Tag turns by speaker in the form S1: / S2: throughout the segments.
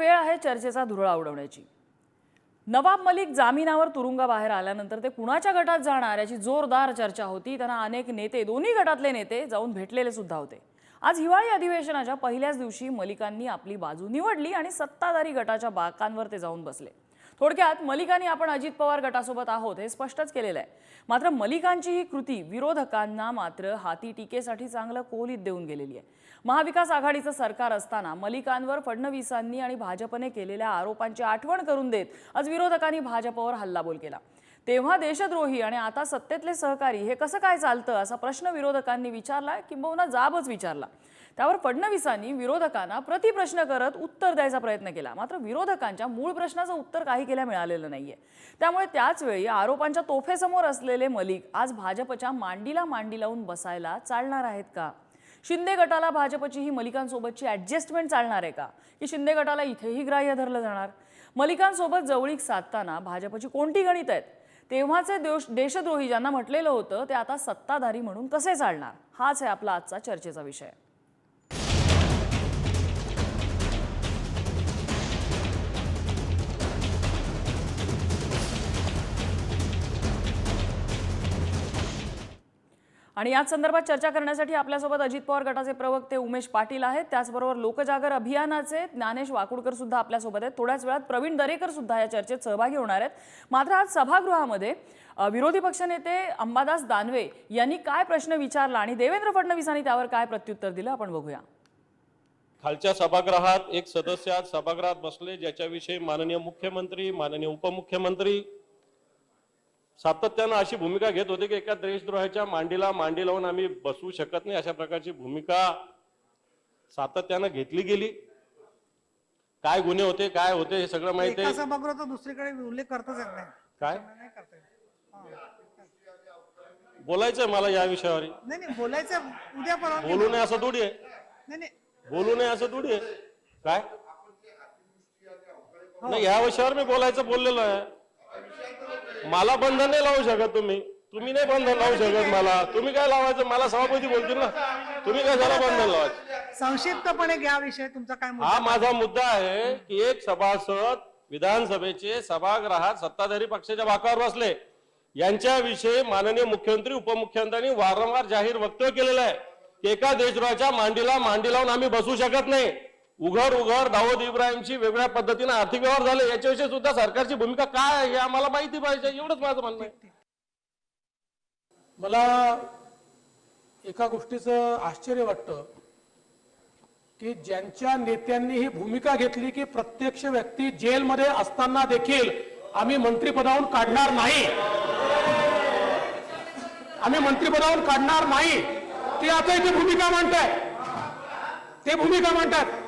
S1: वेळ आहे चर्चेचा धुरळा उडवण्याची। नवाब मलिक जामिनावर तुरुंगाबाहेर आल्यानंतर ते कुणाच्या गटात जाणार याची जोरदार चर्चा होती। त्यांना अनेक नेते, दोन्ही गटातले नेते जाऊन भेटलेले सुद्धा होते। आज हिवाळी अधिवेशनाच्या पहिल्याच दिवशी मलिकांनी आपली बाजू निवडली आणि सत्ताधारी गटाच्या बाकांवर ते जाऊन बसले। थोडक्यात मलिकांनी आपण अजित पवार गटासोबत आहोत हे स्पष्टच केलेलं आहे। मात्र मलिकांची ही कृती विरोधकांना मात्र हाती टीकेसाठी चांगलं कोलीत देऊन गेलेली आहे। महाविकास आघाडीचं सरकार असताना मलिकांवर फडणवीसांनी आणि भाजपने केलेल्या आरोपांची आठवण करून देत आज विरोधकांनी भाजपवर हल्लाबोल केला। तेव्हा देशद्रोही आणि आता सत्तेतले सहकारी हे कसं काय चालतं असा प्रश्न विरोधकांनी विचारला, किंबहुना जाबच विचारला। त्यावर फडणवीसांनी विरोधकांना प्रतिप्रश्न करत उत्तर द्यायचा प्रयत्न केला। मात्र विरोधकांच्या मूळ प्रश्नाचं उत्तर काही केल्या मिळालेलं नाहीये। त्यामुळे त्याच वेळी आरोपांच्या तोफेसमोर असलेले मलिक आज भाजपच्या मांडीला मांडी लावून बसायला चालणार आहेत का? शिंदे गटाला भाजपची ही मलिकांसोबतची ॲडजस्टमेंट चालणार आहे का, की शिंदे गटाला इथेही ग्राह्य धरलं जाणार? मलिकांसोबत जवळीक साधताना भाजपची कोणती गणित आहेत? तेव्हाचे देशद्रोही ज्यांना म्हटलेलं होतं ते आता सत्ताधारी म्हणून कसे चालणार? हाच आहे आपला आजचा चर्चेचा विषय। आणि याच संदर्भात चर्चा करण्यासाठी आपल्यासोबत अजित पवार गटाचे प्रवक्ते उमेश पाटील आहेत। त्याचबरोबर लोकजागर अभियानाचे ज्ञानेश वाकुडकर सुद्धा आपल्यासोबत आहेत। थोड्याच वेळात प्रवीण दरेकर सुद्धा या चर्चेत सहभागी होणार आहेत। मात्र आज सभागृहामध्ये विरोधी पक्षनेते अंबादास दानवे यांनी काय प्रश्न विचारला आणि देवेंद्र फडणवीसांनी त्यावर काय प्रत्युत्तर दिलं आपण बघूया।
S2: खालच्या सभागृहात एक सदस्य आज सभागृहात बसले ज्याच्याविषयी माननीय मुख्यमंत्री, माननीय उपमुख्यमंत्री सातत्याने अशी भूमिका घेत होते की एका देशद्रोहाच्या मांडीला मांडी लावून आम्ही बसू शकत नाही, अशा प्रकारची भूमिका सातत्याने घेतली गेली। काय गुन्हे होते, काय होते हे सगळं माहिती आहे।
S3: सभागृहात दुसरीकडे उल्लेख करताच येत नाही।
S2: काय बोलायचंय मला या विषयावर?
S3: नाही बोलायचं उद्या परवा
S2: बोलू नये असं थोडी आहे।
S3: नाही
S2: बोलू नये असं थोडी आहे। काय नाही, या विषयावर मी बोललेलो आहे। मला बंधन नाही लावू शकत तुम्ही नाही बंधन लावू शकत मला। तुम्ही काय लावायचं? मला सभापती बोलतील ना, तुम्ही काय झाला बंधन लावायचं?
S3: संक्षिप्तपणे घ्या विषय तुमचा काय मुद्दा?
S2: हा माझा मुद्दा आहे की एक सभासद विधानसभेचे सभागृहात सत्ताधारी पक्षाच्या बाकावर बसले, यांच्याविषयी माननीय मुख्यमंत्री उपमुख्यमंत्र्यांनी वारंवार जाहीर वक्तव्य केलेलं आहे की एका देशद्रोहाच्या मांडीला मांडी लावून आम्ही बसू शकत नाही। उघड दाऊद इब्राहिमची वेगळ्या पद्धतीने आर्थिक व्यवहार झाले, याच्याविषयी सुद्धा सरकारची भूमिका काय आहे हे आम्हाला माहिती पाहिजे, एवढंच माझं म्हणणं आहे।
S4: मला एका गोष्टीचं आश्चर्य वाटतं की ज्यांच्या नेत्यांनी ही भूमिका घेतली की प्रत्यक्ष व्यक्ती जेलमध्ये असताना देखील आम्ही मंत्रिपदावरून काढणार नाही, आम्ही मंत्रिपदावरून काढणार नाही, ते आता इथे भूमिका म्हणतात।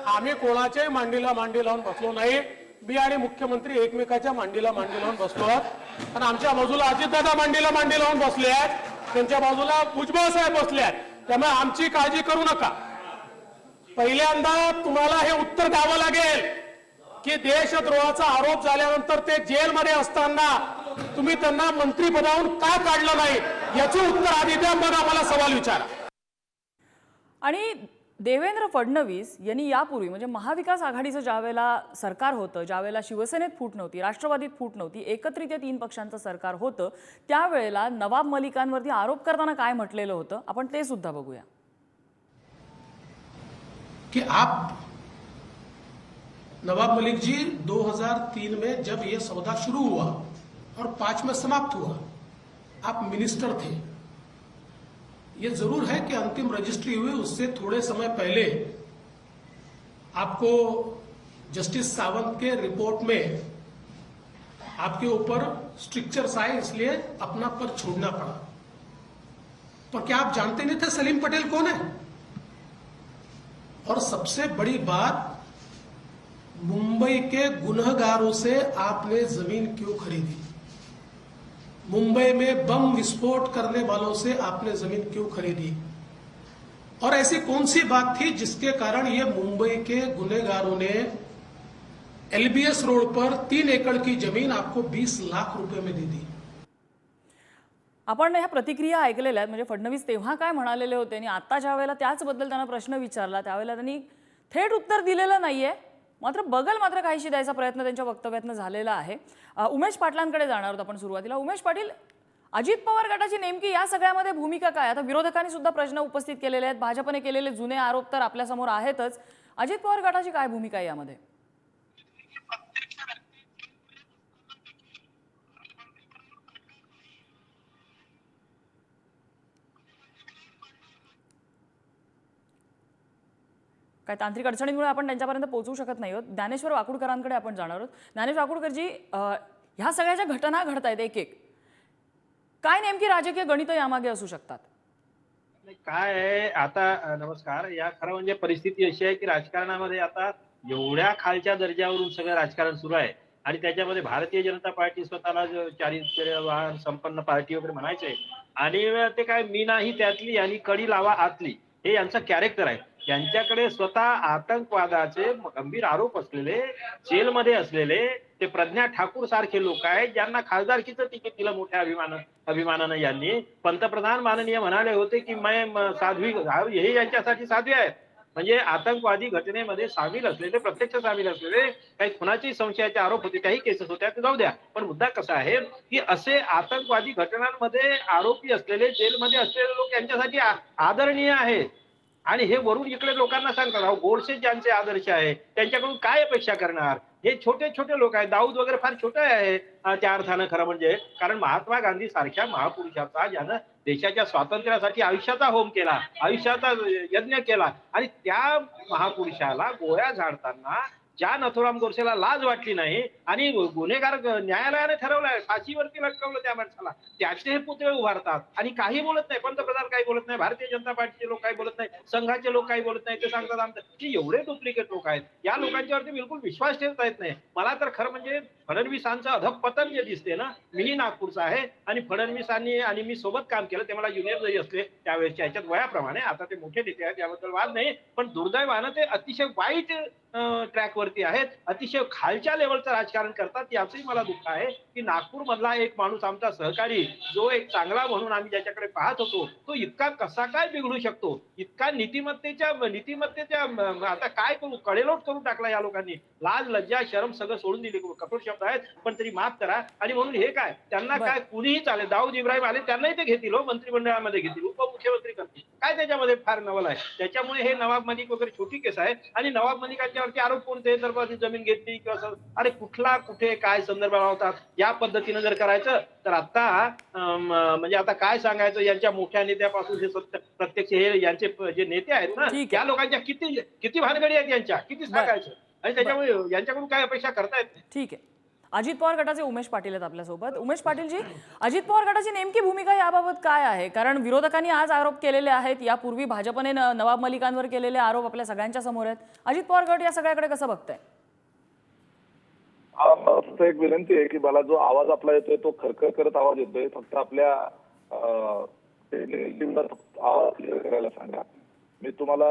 S4: आम्ही कोणाच्याही मांडीला मांडी लावून बसलो नाही। मी आणि मुख्यमंत्री एकमेकाच्या मांडीला मांडी लावून बसलो आहोत आणि आमच्या बाजूला अजितदादा मांडीला मांडी लावून बसले आहेत, त्यांच्या बाजूला भुजबळ साहेब बसले आहेत। त्यामुळे आमची काळजी करू नका। पहिल्यांदा तुम्हाला हे उत्तर द्यावं लागेल की देशद्रोहाचा आरोप झाल्यानंतर ते जेलमध्ये असताना तुम्ही त्यांना मंत्रिपदावरून का काढलं नाही याचं उत्तर आधी द्या, मग आम्हाला सवाल विचारा।
S1: आणि देवेंद्र फडणवीस यांनी यापूर्वी म्हणजे महाविकास आघाडीचं ज्यावेळेला सरकार होतं, ज्यावेळेला शिवसेनेत फूट नव्हती, राष्ट्रवादीत फूट नव्हती, एकत्रित 3 पक्षांचं सरकार होतं, त्यावेळेला नवाब मलिकांवरती आरोप करताना काय म्हटलेलं होतं आपण ते सुद्धा बघूया।
S4: कि आप नवाब मलिक जी 2003 में जब ये सौदा शुरू हुआ और 5 में समाप्त हुआ, आप मिनिस्टर थे। ये जरूर है कि अंतिम रजिस्ट्री हुई उससे थोड़े समय पहले आपको जस्टिस सावंत के रिपोर्ट में आपके ऊपर स्ट्रिक्चर्स आए, इसलिए अपना पद छोड़ना पड़ा। पर क्या आप जानते नहीं थे सलीम पटेल कौन है? और सबसे बड़ी बात, मुंबई के गुनहगारों से आपने जमीन क्यों खरीदी? मुंबई में बम विस्फोट करने वालों से आपने जमीन क्यों खरीदी? और ऐसी कौन सी बात थी जिसके कारण ये मुंबई के गुनहगारों ने एलबीएस रोड पर 3 एकड़ की जमीन आपको 20 लाख रुपए में दे दी?
S1: आपण ह्या प्रतिक्रिया ऐकलेल्या आहेत। म्हणजे फडणवीस तेव्हा काय म्हणालेले होते आणि आता ज्या वेळेला त्याचबद्दल त्यांना प्रश्न विचारला त्यावेळेला त्यांनी थेट उत्तर दिलेलं नाहीये। मात्र बगल मात्र काहीशी द्यायचा प्रयत्न त्यांच्या वक्तव्यातनं झालेला आहे. उमेश पाटलांकडे जाणार आहोत आपण सुरुवातीला. उमेश पाटील, अजित पवार गटाची नेमकी या सगळ्यामध्ये भूमिका काय? आता विरोधकांनी सुद्धा प्रश्न उपस्थित केलेले आहेत, भाजपने केलेले जुने आरोप तर आपल्यासमोर आहेतच. अजित पवार गटाची काय भूमिका आहे यामध्ये? काय तांत्रिक अडचणींमुळे आपण त्यांच्यापर्यंत पोहोचू शकत नाही आहोत. ज्ञानेश्वर वाकुडकरांकडे आपण जाणार आहोत. ज्ञानेश्वर वाकुडकरजी, ह्या सगळ्या ज्या घटना घडत आहेत एक एक, काय नेमकी राजकीय गणितं यामागे असू शकतात?
S5: काय आहे आता, नमस्कार. या खरं म्हणजे परिस्थिती अशी आहे की राजकारणामध्ये आता एवढ्या खालच्या दर्जावरून सगळं राजकारण सुरू आहे आणि त्याच्यामध्ये भारतीय जनता पार्टी स्वतःला चारित्र्यवान संपन्न पार्टी वगैरे म्हणायचंय आणि ते काय मी नाही त्यातली आणि कडी लावा आतली, हे यांचं कॅरेक्टर आहे. यांच्याकडे स्वतः आतंकवादाचे गंभीर आरोप असलेले, जेलमध्ये असलेले ते प्रज्ञा ठाकूर सारखे लोक आहेत, ज्यांना खासदारकीचं तिकीट दिलं मोठ्या अभिमानानं. यांनी पंतप्रधान माननीय म्हणाले होते की मैं साध्वी, हे यांच्यासाठी साध्वी आहेत. म्हणजे आतंकवादी घटनेमध्ये सामील असलेले, प्रत्यक्ष सामील असलेले, काही खुनाची संशयाचे आरोप होते, त्याही केसेस होत्या, ते जाऊ द्या. पण मुद्दा कसा आहे की असे आतंकवादी घटनांमध्ये आरोपी असलेले, जेलमध्ये असलेले लोक यांच्यासाठी आदरणीय आहेत. आणि हे वरून इकडे लोकांना सांगतात, अहो गोडसे ज्यांचे आदर्श आहे त्यांच्याकडून काय अपेक्षा करणार? हे छोटे छोटे लोक आहेत. दाऊद वगैरे फार छोटे आहे त्या अर्थानं खरं म्हणजे, कारण महात्मा गांधी सारख्या महापुरुषाचा, ज्यानं देशाच्या स्वातंत्र्यासाठी आयुष्याचा होम केला, आयुष्याचा यज्ञ केला, आणि त्या महापुरुषाला गोळ्या झाडताना ज्या नथुराम गोडसेला लाज वाटली नाही आणि गुन्हेगार न्यायालयाने ठरवलंय, फाशीवरती लटकवलं त्या माणसाला, त्याचे हे पुतळे उभारतात आणि काही बोलत नाही. पंतप्रधान काही बोलत नाही, भारतीय जनता पार्टीचे लोक काही बोलत नाही, संघाचे लोक काही बोलत नाही. ते सांगतात आमचं की एवढे डुप्लिकेट लोक आहेत, या लोकांच्यावरती बिलकुल विश्वास ठेवता येत नाही. मला तर खरं म्हणजे फडणवीसांचं अधपतन जे दिसते ना, मीही नागपूरचा आहे आणि फडणवीसांनी आणि मी सोबत काम केलं, ते मला ज्युनियर जरी असले त्यावेळेसच्या ह्याच्यात वयाप्रमाणे, आता ते मोठे नेते आहेत याबद्दल वाद नाही, पण दुर्दैवानं ते अतिशय वाईट ट्रॅकवरती आहेत, अतिशय खालच्या लेवलचं राजकारण करतात. याचंही मला दुःख आहे की नागपूर मधला एक माणूस, आमचा सहकारी, जो एक चांगला म्हणून आम्ही ज्याच्याकडे पाहत होतो, तो इतका कसा काय बिघडू शकतो? इतका नीतिमत्तेच्या आता काय करू, कडेलोट करून टाकला या लोकांनी. लाज लज्जा शरम सगळं सोडून दिली. कठोर शब्द आहेत पण तरी माफ करा. आणि म्हणून हे काय, त्यांना काय कुणीही चालेल, दाऊद इब्राहिम आले त्यांनाही ते घेतील, मंत्रिमंडळामध्ये घेतील, उपमुख्यमंत्री करतील, काय त्याच्यामध्ये फार नवल आहे? त्याच्यामुळे हे नवाब मलिक वगैरे छोटी केस आहे. आणि नवाब मलिकांच्यावरती आरोप कोणते, तर जमीन घेतली किंवा अरे कुठला कुठे काय संदर्भ लावतात, या पद्धतीनं जर करायचं तर आता म्हणजे आता काय सांगायचं, यांच्या मोठ्या नेत्यापासून हे प्रत्यक्ष हे यांचे जे नेते आहेत ना, त्या लोकांच्या किती भानगडी आहेत यांच्या, किती सांगायचं, आणि त्याच्यामुळे यांच्याकडून काय अपेक्षा करता येत नाही.
S1: ठीक आहे. अजित पवार गटाचे उमेश पाटील आहेत आपल्यासोबत. उमेश पाटीलजी, अजित पवार गटाची नेमकी भूमिका याबाबत काय आहे? कारण विरोधकांनी आज आरोप केलेले आहेत, यापूर्वी भाजपने नवाब मलिकांवर केलेले आरोप आपल्या सगळ्यांच्या समोर आहेत. अजित पवार गट या सगळ्याकडे कसं बघताय?
S6: फक्त एक विनंती आहे की मला जो आवाज आपला येतोय तो खरखर करत आवाज येतोय, फक्त आपल्या आवाज क्लिअर करायला सांगा. मी तुम्हाला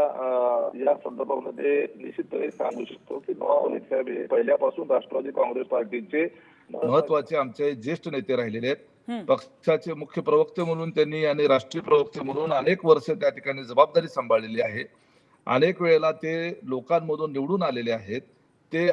S6: या संदर्भामध्ये निश्चितपणे सांगू शकतो की नवाब मलिक साहेब हे पहिल्यापासून राष्ट्रवादी काँग्रेस पार्टीचे महत्वाचे आमचे ज्येष्ठ नेते राहिलेले आहेत. पक्षाचे मुख्य प्रवक्ते म्हणून त्यांनी आणि राष्ट्रीय प्रवक्ते म्हणून अनेक वर्ष त्या ठिकाणी जबाबदारी सांभाळलेली आहे. अनेक वेळेला ते लोकांमधून निवडून आलेले आहेत. ते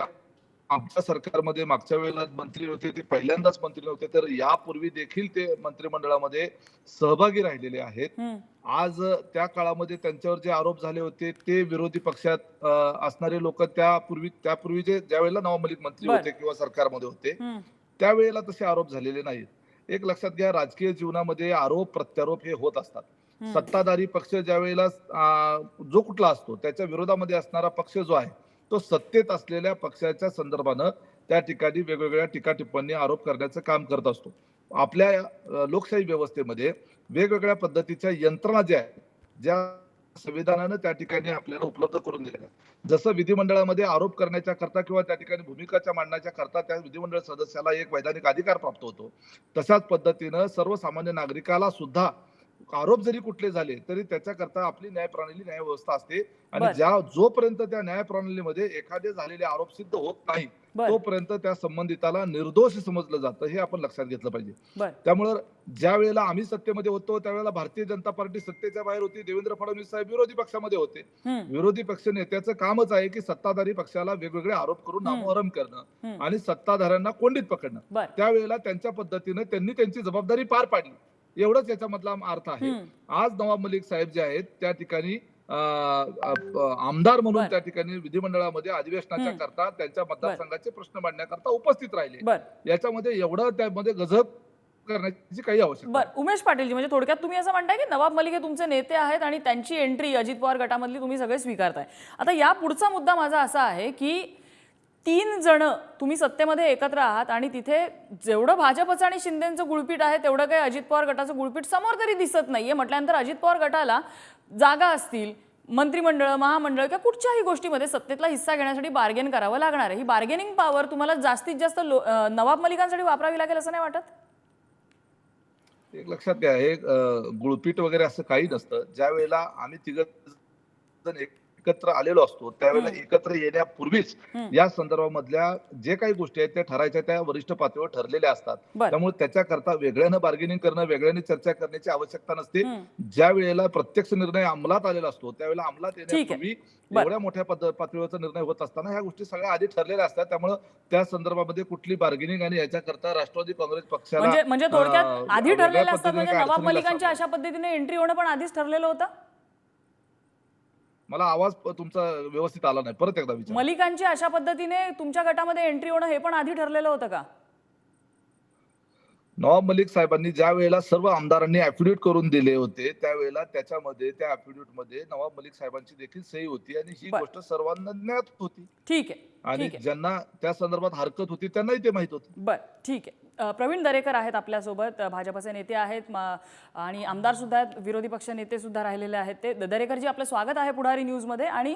S6: आमच्या सरकारमध्ये मागच्या वेळेला मंत्री होते, ते पहिल्यांदाच मंत्री नव्हते, तर यापूर्वी देखील ते मंत्रिमंडळामध्ये सहभागी राहिलेले आहेत. आज त्या काळामध्ये त्यांच्यावर जे आरोप झाले होते ते विरोधी पक्षात असणारे लोक त्यापूर्वीचे ज्या वेळेला नवाब मलिक मंत्री होते किंवा सरकारमध्ये होते त्यावेळेला तसे आरोप झालेले नाहीत. एक लक्षात घ्या, राजकीय जीवनामध्ये आरोप प्रत्यारोप हे होत असतात. सत्ताधारी पक्ष ज्या वेळेला जो कुठला असतो त्याच्या विरोधामध्ये असणारा पक्ष जो आहे तो सत्तेत असलेल्या पक्षाच्या संदर्भानं त्या ठिकाणी वेगवेगळ्या टीका टिप्पणी आरोप करण्याचं काम करत असतो. आपल्या लोकशाही व्यवस्थेमध्ये वेगवेगळ्या पद्धतीच्या यंत्रणा ज्या आहेत, ज्या संविधानानं त्या ठिकाणी आपल्याला उपलब्ध करून दिल्या, जसं विधिमंडळामध्ये आरोप करण्याच्या करता किंवा त्या ठिकाणी भूमिकाच्या मांडण्याच्या करता त्या विधिमंडळ सदस्याला एक वैधानिक अधिकार प्राप्त होतो, तशाच पद्धतीनं सर्वसामान्य नागरिकाला सुद्धा आरोप जरी कुठले झाले तरी त्याच्याकरता आपली न्यायप्रणाली, न्याय व्यवस्था असते. आणि जोपर्यंत त्या न्यायप्रणालीमध्ये एखादे झालेले आरोप सिद्ध होत नाही
S1: बर.
S6: तोपर्यंत त्या संबंधिताला निर्दोष समजलं जातं, हे आपण लक्षात घेतलं पाहिजे.
S1: बर.
S6: त्यामुळं ज्या वेळेला आम्ही सत्तेमध्ये होतो त्यावेळेला भारतीय जनता पार्टी सत्तेच्या बाहेर होती, देवेंद्र फडणवीस साहेब विरोधी पक्षामध्ये होते. विरोधी पक्ष नेत्याचं कामच आहे की सत्ताधारी पक्षाला वेगवेगळे आरोप करून नामोहरम करणं आणि सत्ताधाऱ्यांना कोंडीत पकडणं.
S1: बर.
S6: त्यावेळेला त्यांच्या पद्धतीने त्यांनी त्यांची जबाबदारी पार पाडली, एवढंच याच्यामधला अर्थ आहे. आज नवाब मलिक साहेब जे आहेत त्या ठिकाणी आमदार म्हणून
S1: बर.
S6: त्या ठिकाणी विधिमंडळामध्ये अधिवेशनाच्या करता त्यांच्या मतदारसंघाचे प्रश्न मांडण्याकरता उपस्थित राहिले.
S1: बर.
S6: याच्यामध्ये एवढं त्यामध्ये गजब करण्याची काही आवश्यकता
S1: बर. उमेश पाटीलजी, म्हणजे थोडक्यात तुम्ही असं म्हणताय की नवाब मलिक हे तुमचे नेते आहेत आणि त्यांची एंट्री अजित पवार गटामधली तुम्ही सगळे स्वीकारताय. आता या पुढचा मुद्दा माझा असा आहे की 3 जण तुम्ही सत्तेमध्ये एकत्र आहात आणि तिथे जेवढं भाजपचं आणि शिंदेचं गुळपीट आहे तेवढं काही अजित पवार गटाचं गुळपीट समोर तरी दिसत नाहीये. म्हटल्यानंतर अजित पवार गटाला जागा असतील, मंत्रिमंडळ, महामंडळ किंवा कुठच्याही गोष्टीमध्ये सत्तेतला हिस्सा घेण्यासाठी बार्गेन करावं लागणार आहे. ही बार्गेनिंग पॉवर तुम्हाला जास्तीत जास्त नवाब मलिकांसाठी वापरावी लागेल असं नाही वाटत?
S6: एक लक्षात घ्या, हे गुळपीट वगैरे असं काही नसतं. ज्या वेळेला आम्ही तिघं एकत्र आलेलो असतो त्यावेळेला एकत्र येण्यापूर्वीच या संदर्भामधल्या जे काही गोष्टी आहेत त्या ठरायच्या त्या वरिष्ठ पातळीवर ठरलेल्या असतात.
S1: बर.
S6: त्यामुळे त्याच्याकरता वेगळ्यानं बार्गेनिंग करणं, वेगळ्याने चर्चा करण्याची आवश्यकता नसते. ज्या वेळेला प्रत्यक्ष निर्णय अंमलात आलेला असतो त्यावेळेला अंमलात येण्यापूर्वी
S1: बर.
S6: एवढ्या मोठ्या पातळीवरचा निर्णय होत असताना ह्या गोष्टी सगळ्या आधी ठरलेल्या असतात. त्यामुळे त्या संदर्भामध्ये कुठली बार्गेनिंग आणि याच्याकरता राष्ट्रवादी काँग्रेस पक्षाला
S1: म्हणजे थोडक्यात आधी
S6: वेगळ्या
S1: ठरलेलं असतात,
S6: पद्धतीने
S1: म्हणजे
S6: काय
S1: नवाब
S6: अडचणी
S1: मलिकांच्या
S6: नसतात.
S1: अशा पद्धतीने एंट्री होणं पण आधीच ठरलेलं होतं?
S6: मला आवाज तुमचा व्यवस्थित आला नाही, परत एकदा विचार.
S1: मलिकांची अशा पद्धतीने तुमच्या गटामध्ये एंट्री होणं हे पण आधी ठरलेलं होतं का?
S6: नवाब मलिक साहेबांनी ज्या वेळेला सर्व आमदारांनी ऍफिडेव्हिट करून दिले होते त्यावेळेला त्याच्यामध्ये त्या ऍफिडेव्हिट मध्ये नवाब मलिक साहेबांची देखील सही होती आणि ही
S1: बर.
S6: गोष्ट सर्वांना ज्ञात होती
S1: ठीक आहे,
S6: आणि
S1: ठीक आहे.
S6: ज्यांना त्या संदर्भात हरकत होती त्यांनाही ते माहित होतं.
S1: बर, ठीक आहे. प्रवीण दरेकर आहेत आपल्यासोबत, भाजपचे नेते आहेत आणि आमदार सुद्धा आहेत, विरोधी पक्ष नेते सुद्धा राहिलेले आहेत. ते दरेकरजी, आपलं स्वागत आहे पुढारी न्यूजमध्ये. आणि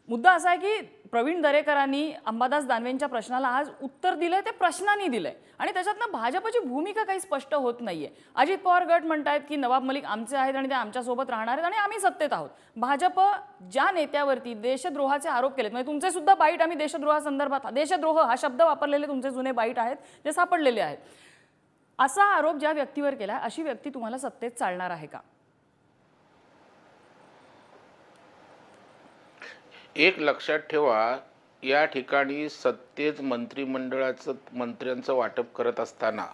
S1: मुद्दा असा आहे की प्रवीण दरेकरांनी अंबादास दानवेंच्या प्रश्नाला आज उत्तर दिलंय, ते प्रश्नांनी दिलंय आणि त्याच्यातनं भाजपची भूमिका काही स्पष्ट होत नाहीये. अजित पवार गट म्हणतायत की नवाब मलिक आमचे आहेत आणि ते आमच्यासोबत राहणार आहेत आणि आम्ही सत्तेत आहोत. भाजप ज्या नेत्यावरती देशद्रोहाचे आरोप केलेत, म्हणजे तुमचे सुद्धा बाईट आम्ही देशद्रोहासंदर्भात, देशद्रोह हा शब्द वापरलेले तुमचे जुने बाईट आहेत जे सापडलेले आहेत. असा आरोप ज्या व्यक्तीवर केला, अशी व्यक्ती तुम्हाला सत्तेत चालणार आहे का?
S7: एक लक्षात ठेवा, या ठिकाणी सत्तेत मंत्र्यांचं वाटप करत असताना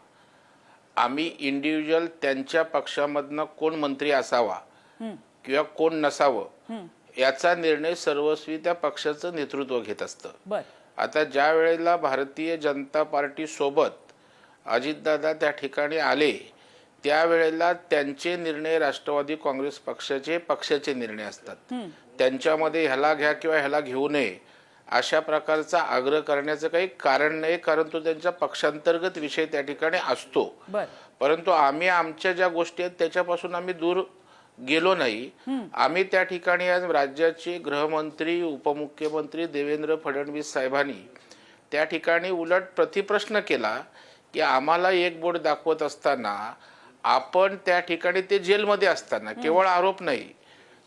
S7: आम्ही इंडिव्हिज्युअल त्यांच्या पक्षामधनं कोण मंत्री असावा किंवा कोण नसावं याचा निर्णय सर्वस्वी त्या पक्षाचं नेतृत्व घेत असतं.
S1: बर.
S7: आता ज्या वेळेला भारतीय जनता पार्टी सोबत अजितदादा त्या ठिकाणी आले त्यावेळेला त्यांचे निर्णय राष्ट्रवादी काँग्रेस पक्षाचे निर्णय असतात. त्यांच्यामध्ये ह्याला घ्या किंवा ह्याला घेऊ नये अशा प्रकारचा आग्रह करण्याचं काही कारण नाही, कारण तो त्यांच्या पक्षांतर्गत विषय त्या ठिकाणी असतो.
S1: बर.
S7: परंतु आम्ही आमच्या ज्या गोष्टी आहेत त्याच्यापासून आम्ही दूर गेलो नाही. आम्ही त्या ठिकाणी आज राज्याचे गृहमंत्री उपमुख्यमंत्री देवेंद्र फडणवीस साहेबांनी त्या ठिकाणी उलट प्रतिप्रश्न केला की आम्हाला एक बोट दाखवत असताना आपण त्या ठिकाणी ते जेलमध्ये असताना केवळ आरोप नाही,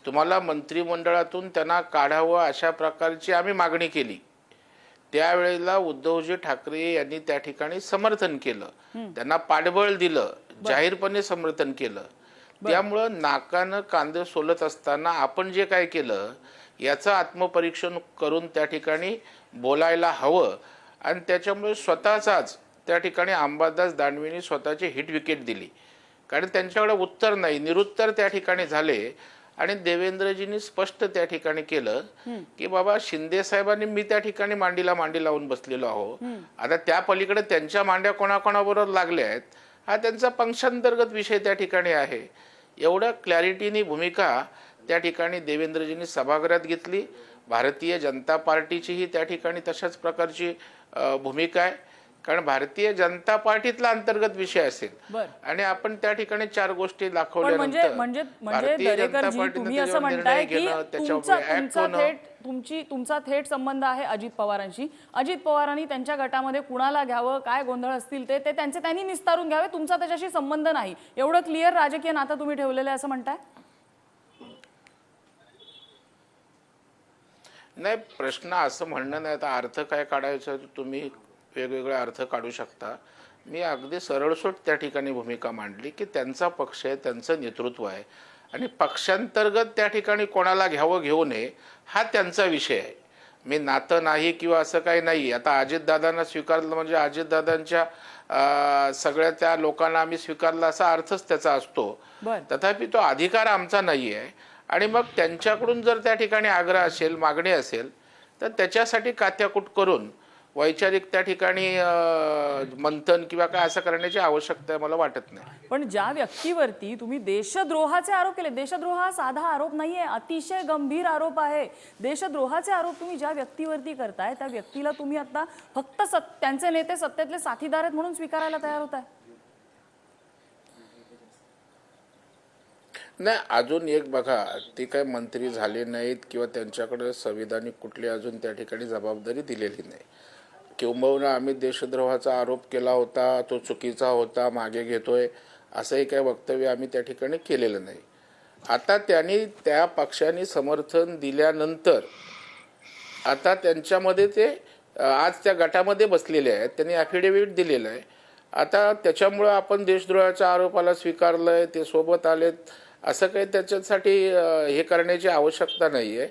S7: तुम्हाला मंत्रिमंडळातून त्यांना काढावं अशा प्रकारची आम्ही मागणी केली. त्यावेळेला उद्धवजी ठाकरे यांनी त्या ठिकाणी समर्थन केलं, त्यांना पाठबळ दिलं, जाहीरपणे समर्थन केलं. त्यामुळं नाकानं कांदे सोलत असताना आपण जे काय केलं याचं आत्मपरीक्षण करून त्या ठिकाणी बोलायला हवं. आणि त्याच्यामुळे स्वतःचाच त्या ठिकाणी अंबादास दानवेंनी स्वतःची हिट विकेट दिली, कारण त्यांच्याकडे उत्तर नाही, निरुत्तर त्या ठिकाणी झाले. आणि देवेंद्रजींनी स्पष्ट त्या ठिकाणी केलं की बाबा शिंदे साहेबांनी मी त्या ठिकाणी मांडीला मांडी लावून बसलेलो आहो, आता त्या पलीकडे त्यांच्या मांड्या कोणाकोणाबरोबर लागल्या आहेत हा त्यांचा पक्षांतर्गत विषय त्या ठिकाणी आहे. एवढ्या क्लॅरिटीनी भूमिका त्या ठिकाणी देवेंद्रजींनी सभागृहात घेतली. भारतीय जनता पार्टीचीही त्या ठिकाणी तशाच प्रकारची भूमिका आहे, कारण भारतीय जनता पार्टीतला अंतर्गत विषय असेल आणि आपण त्या ठिकाणी 4 गोष्टी दाखवल्यानंतर
S1: दरेकरजी, तुम्ही असं म्हणताय की तुमचा थेट संबंध आहे अजित पवारांशी. अजित पवारांनी त्यांच्या गटामध्ये कुणाला घ्यावं, काय गोंधळ असतील ते त्यांनी निस्तारून घ्यावे, तुमचा त्याच्याशी संबंध नाही, एवढं क्लिअर राजकीय नातं तुम्ही ठेवलेलं आहे असं म्हणताय?
S7: नाही, प्रश्न असं म्हणणं नाही. आता अर्थ काय काढायचा तुम्ही वेगवेगळे अर्थ काढू शकता. मी अगदी सरळसोट त्या ठिकाणी भूमिका मांडली की त्यांचा पक्ष आहे, त्यांचं नेतृत्व आहे आणि पक्षांतर्गत त्या ठिकाणी कोणाला घ्यावं घेऊ नये हा त्यांचा विषय आहे. मी नातं नाही किंवा असं काही नाही. आता अजितदादांना स्वीकारलं म्हणजे अजितदादांच्या सगळ्या त्या लोकांना आम्ही स्वीकारलं असा अर्थच त्याचा असतो.
S1: बर.
S7: तथापि तो अधिकार आमचा नाही आहे आणि मग त्यांच्याकडून जर त्या ठिकाणी आग्रह असेल, मागणी असेल तर त्याच्यासाठी कात्याकूट करून वैचारिक त्या ठिकाणी मंथन किंवा काय असं करण्याची आवश्यकता मला वाटत नाही.
S1: पण ज्या व्यक्तीवरती तुम्ही देशद्रोहाचे आरोप केले, देशद्रोह हा साधा आरोप नाहीये, अतिशय गंभीर आरोप आहे. देशद्रोहाचे आरोप तुम्ही ज्या व्यक्तीवरती करताय त्या व्यक्तीला तुम्ही आता फक्त त्यांचे नेते सत्तेतले साथीदार आहेत म्हणून स्वीकारायला तयार होताय.
S7: नाही, अजून एक बघा, ते काही मंत्री झाले नाहीत किंवा त्यांच्याकडे संविधानिक कुठली अजून त्या ठिकाणी जबाबदारी दिलेली नाही. किंबहुना आम्ही देशद्रोहाचा आरोप केला होता, तो चुकीचा होता, मागे घेतोय असंही काही वक्तव्य आम्ही त्या ठिकाणी केलेलं नाही. आता त्यांनी त्या पक्षाने समर्थन दिल्यानंतर आता त्यांच्यामध्ये ते आज त्या गटामध्ये बसलेले आहेत, त्यांनी ॲफिडेव्हिट दिलेलं आहे. आता त्याच्यामुळं आपण देशद्रोहाच्या आरोपाला स्वीकारलंय, ते सोबत आलेत असं काही त्याच्यासाठी हे करण्याची आवश्यकता नाही आहे.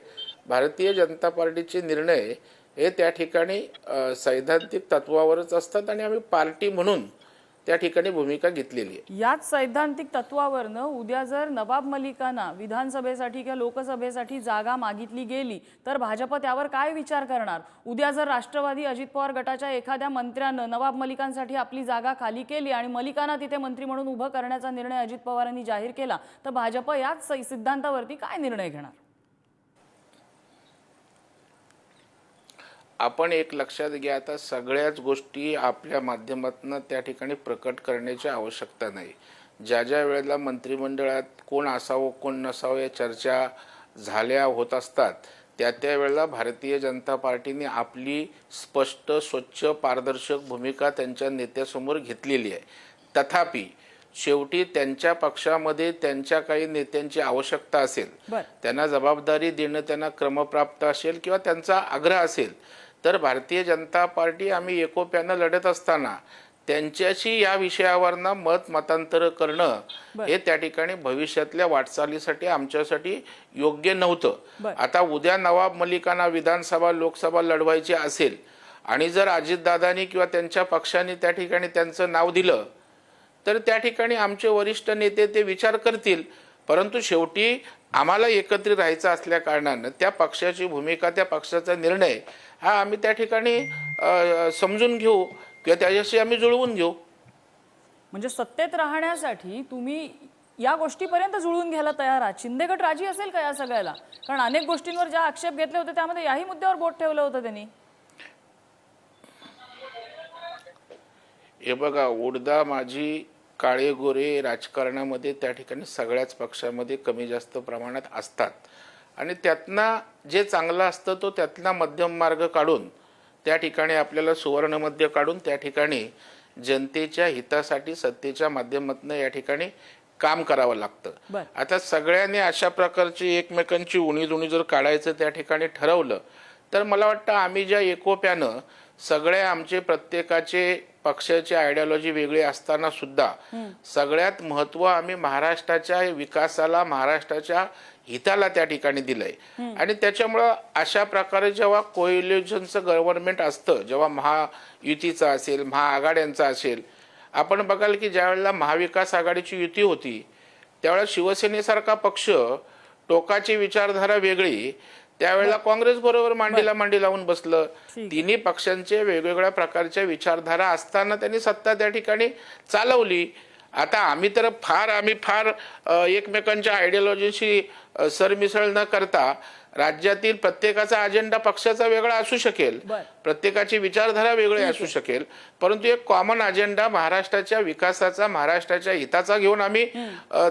S7: भारतीय जनता पार्टीचे निर्णय हे त्या ठिकाणी सैद्धांतिक तत्वावरच असतात आणि आम्ही पार्टी म्हणून त्या ठिकाणी भूमिका घेतलेली आहे.
S1: याच सैद्धांतिक तत्वावरनं उद्या जर नवाब मलिकांना विधानसभेसाठी किंवा लोकसभेसाठी जागा मागितली गेली तर भाजप त्यावर काय विचार करणार? उद्या जर राष्ट्रवादी अजित पवार गटाच्या एखाद्या मंत्र्यानं नवाब मलिकांसाठी आपली जागा खाली केली आणि मलिकांना तिथे मंत्री म्हणून उभं करण्याचा निर्णय अजित पवारांनी जाहीर केला तर भाजप याच सिद्धांतावरती काय निर्णय घेणार?
S7: आपण एक लक्षात घ्या, आता सगळ्याच गोष्टी आपल्या माध्यमातून त्या ठिकाणी प्रकट करण्याची आवश्यकता नाही. ज्या ज्या वेळेला मंत्रिमंडळात कोण असावं कोण नसावं या चर्चा झाल्या होत असतात त्या त्या वेळेला भारतीय जनता पार्टीने आपली स्पष्ट, स्वच्छ, पारदर्शक भूमिका त्यांच्या नेत्यासमोर घेतलेली आहे. तथापि शेवटी त्यांच्या पक्षामध्ये त्यांच्या काही नेत्यांची आवश्यकता असेल, त्यांना जबाबदारी देणं त्यांना क्रमप्राप्त असेल किंवा त्यांचा आग्रह असेल तर भारतीय जनता पार्टी आम्ही एकोप्यानं लढत असताना त्यांच्याशी या विषयावरनं मतांतर करणं हे त्या ठिकाणी भविष्यातल्या वाटचालीसाठी आमच्यासाठी योग्य नव्हतं. आता उद्या नवाब मलिकांना विधानसभा लोकसभा लढवायची असेल आणि जर अजितदादांनी किंवा त्यांच्या पक्षाने त्या ठिकाणी त्यांचं नाव दिलं तर त्या ठिकाणी आमचे वरिष्ठ नेते ते विचार करतील. परंतु शेवटी आम्हाला एकत्रित राहायचं असल्या कारणानं त्या पक्षाची भूमिका, त्या पक्षाचा निर्णय हा आम्ही त्या ठिकाणी समजून घेऊ किंवा त्याच्याशी आम्ही जुळवून घेऊ.
S1: म्हणजे सत्तेत राहण्यासाठी तुम्ही या गोष्टीपर्यंत जुळवून घ्यायला तयार आहात? शिंदे गट राजी असेल का या सगळ्याला? कारण अनेक गोष्टींवर ज्या आक्षेप घेतले होते त्यामध्ये याही मुद्द्यावर बोट ठेवलं होतं त्यांनी.
S7: हे बघा, उडदा माझी काळे गोरे राजकारणामध्ये त्या ठिकाणी सगळ्याच पक्षामध्ये कमी जास्त प्रमाणात असतात आणि त्यातनं जे चांगलं असतं तो त्यातला मध्यम मार्ग काढून त्या ठिकाणी आपल्याला सुवर्ण मध्य काढून त्या ठिकाणी जनतेच्या हितासाठी सत्तेच्या माध्यमातून या ठिकाणी काम करावं लागतं. आता सगळ्यांनी अशा प्रकारची एकमेकांची उणीधुणी जर काढायचं त्या ठिकाणी ठरवलं तर मला वाटतं आम्ही ज्या एकोप्यानं सगळे आमचे प्रत्येकाचे पक्षाची आयडियोलॉजी वेगळी असताना सुद्धा सगळ्यात महत्त्व आम्ही महाराष्ट्राच्या विकासाला, महाराष्ट्राच्या हिताला त्या ठिकाणी दिलंय. आणि त्याच्यामुळं अशा प्रकारे जेव्हा कोएलिशनचं गव्हर्नमेंट असतं, जेव्हा महायुतीचं असेल, महाआघाड्यांचं असेल, आपण बघाल की ज्या वेळेला महाविकास आघाडीची युती होती त्यावेळेला शिवसेनेसारखा पक्ष, टोकाची विचारधारा वेगळी, त्यावेळेला काँग्रेस बरोबर मांडीला मांडी लावून बसलं. तिन्ही पक्षांचे वेगवेगळ्या प्रकारच्या विचारधारा असताना त्यांनी सत्ता त्या ठिकाणी चालवली. आता आम्ही फार एकमेकांच्या आयडियोलॉजीशी सरमिसळ न करता राज्यातील प्रत्येकाचा अजेंडा पक्षाचा वेगळा असू शकेल, प्रत्येकाची विचारधारा वेगळी असू शकेल, परंतु एक कॉमन अजेंडा महाराष्ट्राच्या विकासाचा, महाराष्ट्राच्या हिताचा घेऊन आम्ही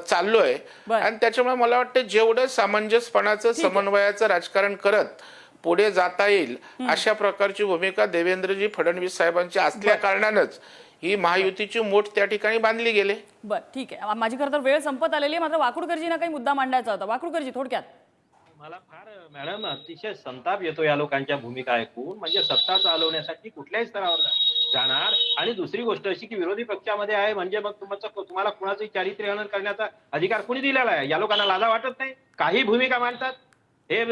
S7: चाललोय. आणि त्याच्यामुळे मला वाटतं जेवढं सामंजस्यपणाचं, समन्वयाचं राजकारण करत पुढे जाता येईल अशा प्रकारची भूमिका देवेंद्रजी फडणवीस साहेबांची असल्या कारणानंच ही महायुतीची मोठ त्या ठिकाणी बांधली गेले.
S1: बरं, ठीक आहे. माझी खरं तर वेळ संपत आलेली आहे, मात्र वाकुडकरजींना काही मुद्दा मांडायचा होता. वाकुडकरजी थोडक्यात.
S5: मला मॅडम अतिशय संताप येतो या लोकांच्या भूमिका ऐकून. म्हणजे सत्ता चालवण्यासाठी कुठल्याही स्तरावर जाणार. आणि दुसरी गोष्ट अशी की विरोधी पक्षामध्ये आहे म्हणजे मग तुम्हाला कुणाचंही चारित्र्य हनन करण्याचा अधिकार कोणी दिलेला आहे? या लोकांना लाजा वाटत नाही? काही भूमिका मांडतात, हे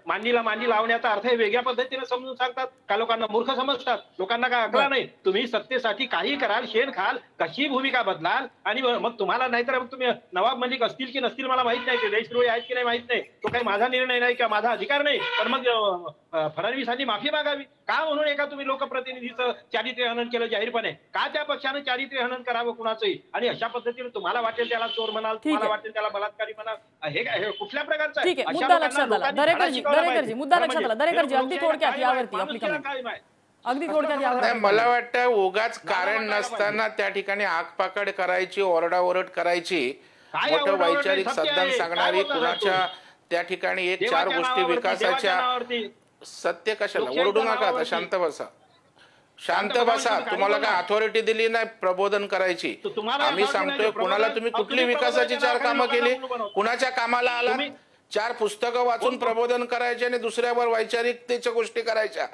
S5: मांडीला मांडी लावण्याचा अर्थ हे वेगळ्या पद्धतीने समजून सांगतात. का लोकांना मूर्ख समजतात? लोकांना काय अकला नाही? तुम्ही सत्तेसाठी काही कराल, शेण खाल, कशी भूमिका बदलाल आणि मग तुम्हाला नाहीतर मग तुम्ही नवाब मलिक असतील की नसतील मला माहित नाही, ते देशद्रोही आहेत की नाही माहित नाही, तो काही माझा निर्णय नाही किंवा माझा अधिकार नाही. पण मग फडणवीसांनी माफी मागावी का? म्हणून एका तुम्ही लोकप्रतिनिधीचं चारित्र्य हनन केलं जाहीरपणे? का त्या पक्षानं चारित्र्य हनन करावं कुणाचंही? आणि अशा पद्धतीने तुम्हाला वाटेल त्याला चोर म्हणाल, तुम्हाला वाटेल त्याला बलात्कारी म्हणाल, हे काय हे कुठल्या प्रकारचं आहे?
S1: ठीक आहे,
S5: अशा
S1: मुद्दा
S5: लोकांना
S1: लक्षात आला.
S5: लोकांनी धडा
S1: दरेकरजी
S5: शिकवला पाहिजे.
S1: मुद्दा लक्षात आला. दरेकरजी अगदी
S5: लोकशाहीला
S1: थोडक्यात
S5: काळीमा आहे,
S1: यावरती आपली
S5: माणुसकीला
S1: comment.
S5: काळीमा आहे.
S1: अगदी थोडक्यात यावर
S7: नाही, मला वाटतं उगाच कारण नसताना त्या ठिकाणी आगपाकड करायची, ओरडाओरड करायची,
S5: काय
S7: मोठं
S5: ओरडाओरड
S7: वैचारिक
S5: नाही, सत्य
S7: सद्दाम
S5: आहे.
S7: सांगणारी
S5: काय बोलता
S7: कुणाच्या त्या ठिकाणी एक चार
S5: देवाच्या
S7: गोष्टी
S5: नावावरती,
S7: विकासाच्या
S5: देवाच्या नावावरती.
S7: सत्य कशाला
S5: लोकशाहीच्या
S7: ओरडू नका आता,
S5: नावावरती.
S7: शांत बसा. शांत
S5: शांत बसा,
S7: बसा.
S5: तुम्ही
S7: तुम्हाला
S5: काही
S7: काय
S5: बोला.
S7: अथॉरिटी दिली नाही प्रबोधन करायची?
S5: तुम्हाला
S7: आम्ही
S5: authority
S7: सांगतोय
S5: नाही,
S7: कुणाला
S5: प्रबोधन-
S7: तुम्ही
S5: अहो,
S7: कुठली
S5: तुम्ही
S7: विकासाची
S5: प्रबोधनाच्या
S7: चार कामं
S5: नावाखाली
S7: केली?
S5: लोकांना बनवता.
S7: कुणाच्या कामाला आलात?
S5: तुम्ही-
S7: 4 पुस्तकं वाचून प्रबोधन करायचे आणि दुसऱ्यावर वैचारिकतेच्या गोष्टी करायच्या.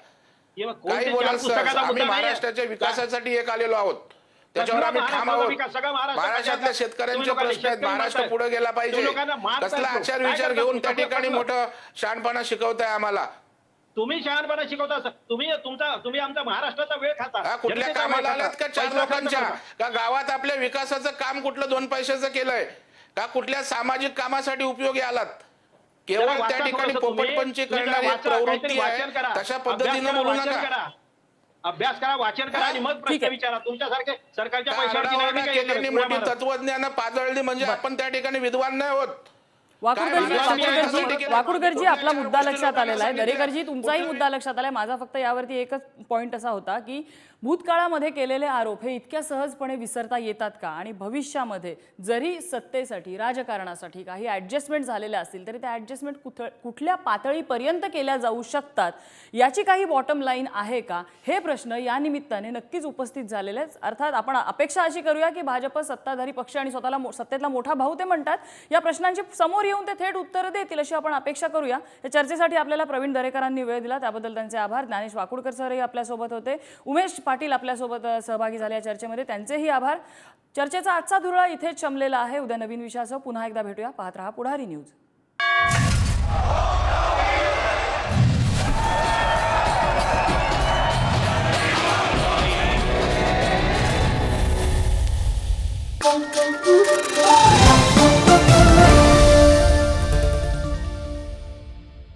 S5: हे बघ,
S7: काही
S5: कोणते
S7: बोलाल
S5: चार
S7: सर,
S5: पुस्तकाचा
S7: आम्ही
S5: मुद्दा नाहीये.
S7: महाराष्ट्राच्या विकासासाठी एक आलेलो आहोत, त्याच्यावर आम्ही ठाम
S5: महाराष्ट्राचा
S7: आहोत.
S5: विकास सगळा महाराष्ट्र
S7: महाराष्ट्रातल्या
S5: तुम्ही
S7: शेतकऱ्यांचे
S5: लोकांना
S7: प्रश्न आहेत,
S5: शेतकरी
S7: महाराष्ट्र
S5: म्हणताय.
S7: पुढे गेला पाहिजे.
S5: तुम्ही लोकांना मारताय
S7: कसला
S5: तो.
S7: आचार
S5: काय
S7: विचार
S5: करता
S7: घेऊन त्या
S5: तुम्ही?
S7: ठिकाणी मोठं शहाणपणा शिकवताय आम्हाला?
S5: तुम्ही शहाणपणा शिकवता असं. तुम्ही आमचा महाराष्ट्राचा वेळ खाता.
S7: हा, कुठल्या
S5: जनतेचा वेळ
S7: कामाला
S5: खाता.
S7: आलात का 4
S5: पैसा खर्च
S7: लोकांच्या?
S5: करता.
S7: का गावात आपल्या विकासाचं काम कुठलं 2 पैशाचं केलंय का? कुठल्या सामाजिक कामासाठी उपयोगी आलात? केवळ
S5: जरा
S7: त्या
S5: वाचा
S7: ठिकाणी
S5: थोडंसं तुम्ही.
S7: पोपटपंची
S5: तुम्ही जरा
S7: करणारी एक
S5: वाचा,
S7: प्रवृत्ती
S5: काहीतरी वाचन
S7: आहे,
S5: करा.
S7: तशा
S5: अभ्यास
S7: पद्धतीनं
S5: करा,
S7: बोलू
S5: वाचन
S7: नका.
S5: करा. अभ्यास करा, वाचन करा आणि मग
S1: ठीक
S5: प्रश्न
S1: आहे.
S5: विचारा. तुमच्यासारखे सरकारच्या पैशावरती नाही मी
S7: आरडाओरडा
S5: काही
S7: केलेली
S5: करत.
S7: मोठी
S5: पुढे मारा.
S7: तत्वज्ञान पाजळली म्हणजे आपण त्या ठिकाणी विद्वान नाही होत.
S1: वाकुडकरजी आपला मुद्दा लक्षात आलेला आहे. दरेकरजी तुमचाही
S7: कुठल्या-
S1: मुद्दा लक्षात आलाय. माझा फक्त यावरती एकच पॉइंट असा होता की भूतकाळामध्ये केलेले आरोप हे इतक्या सहजपणे विसरता येतात का? आणि भविष्यामध्ये जरी सत्तेसाठी राजकारणासाठी काही ऍडजस्टमेंट झालेल्या असतील तरी त्या ऍडजस्टमेंट कुठल्या पातळीपर्यंत केल्या जाऊ शकतात याची काही बॉटम लाईन आहे का? हे प्रश्न या निमित्ताने नक्कीच उपस्थित झालेले आहेत. अर्थात आपण अपेक्षा अशी करूया की भाजप सत्ताधारी पक्ष आणि स्वतःला सत्तेतला मोठा भाऊ ते म्हणतात, या प्रश्नांची समोर येऊन ते थेट उत्तरं देतील अशी आपण अपेक्षा करूया. या चर्चेसाठी आपल्याला प्रवीण दरेकरांनी वेळ दिला त्याबद्दल त्यांचे आभार. ज्ञानेश वाकुडकर सरही आपल्यासोबत होते. उमेश पाटील आपल्यासोबत सहभागी झाले या चर्चेमध्ये, त्यांचेही आभार. चर्चेचा आजचा धुरळा इथेच शमलेला आहे. उद्या नवीन विषयासह पुन्हा एकदा भेटूया. पाहत रहा पुढारी न्यूज.